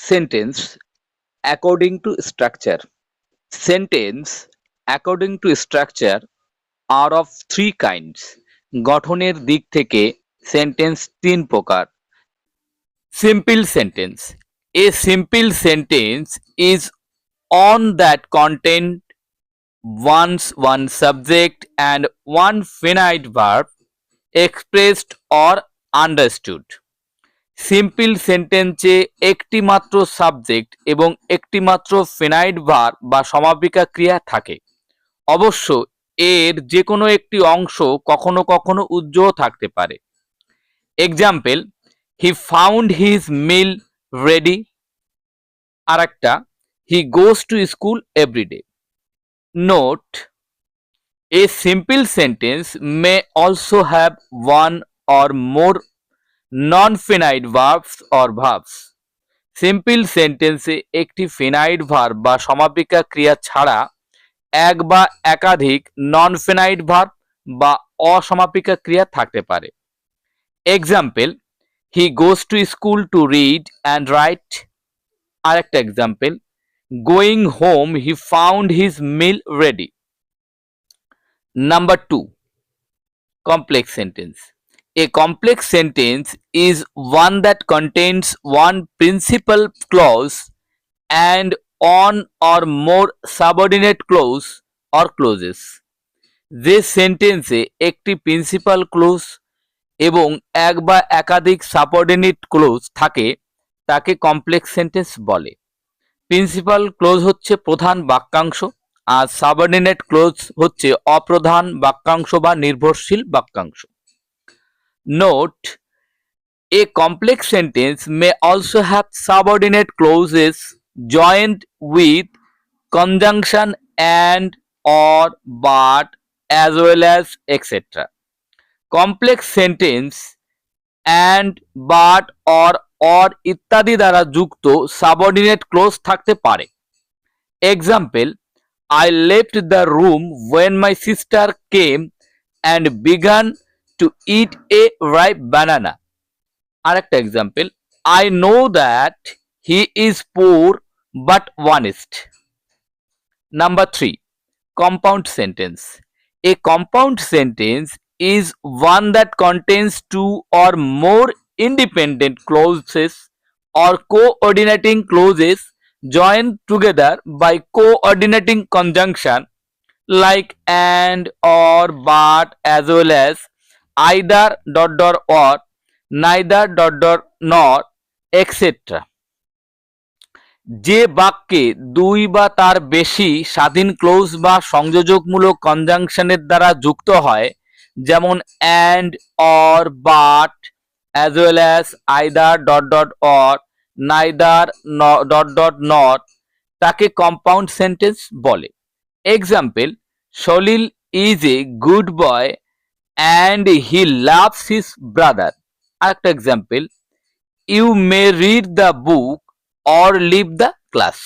Sentence according to structure. Sentence according to structure are of three kinds. গঠনের দিক থেকে sentence তিন প্রকার। Simple sentence. A simple sentence is on that contain one subject and one finite verb expressed or understood. Simple সেন্টেন্সে একটি মাত্র subject এবং একটি মাত্র ফিনাইট ভার্ব বা সমাপিকা ক্রিয়া থাকে। অবশ্য এর যে কোনো একটি অংশ কখনো কখনো উজ্জ্বল থাকতে পারে। Example, he found his meal ready. আর একটা, he goes to school everyday. Note, a simple sentence may also have one or more non-finite verbs or verbs. Simple সেন্টেন্সে একটি ফিনাইট ভার্ব বা সমাপিকা ক্রিয়া ছাড়া এক বা একাধিক নন-ফিনাইট ভার্ব বা অসমাপিকা ক্রিয়া থাকতে পারে। Example, he goes to school to read and write. আরেকটা example, going home he found his meal ready. Number 2, complex sentence. A complex sentence is one that contains one principal clause and one or more subordinate clause or clauses. যে সেন্টেন্সে একটি principal clause এবং এক বা একাধিক subordinate clause থাকে তাকে complex sentence বলে। প্রিন্সিপাল ক্লোজ হচ্ছে প্রধান বাক্যাংশ আর সাবঅর্ডিনেট ক্লোজ হচ্ছে অপ্রধান বাক্যাংশ বা নির্ভরশীল বাক্যাংশ। Note, a complex sentence may also have subordinate clauses joined with conjunction and or but as well as etc. Complex sentence and but or ইত্যাদি দ্বারা যুক্ত subordinate clause থাকতে পারে। Example, I left the room when my sister came and began to eat a ripe banana. আরেকটা example, I know that he is poor but honest. Number 3, compound sentence. A compound sentence is one that contains two or more independent clauses or coordinating clauses joined together by coordinating conjunction like and or but as well as either or neither nor etc. যে বাক্যে দুই বা তার বেশি স্বাধীন close বা সংযোজকমূলক কনজাংশনের দ্বারা যুক্ত হয়, যেমন and or but as well as either or neither nor, তাকে কম্পাউন্ড সেন্টেন্স বলে। Example, Salil is a good boy and he loves his brother. আরেকটা example, you may read the book or leave the class.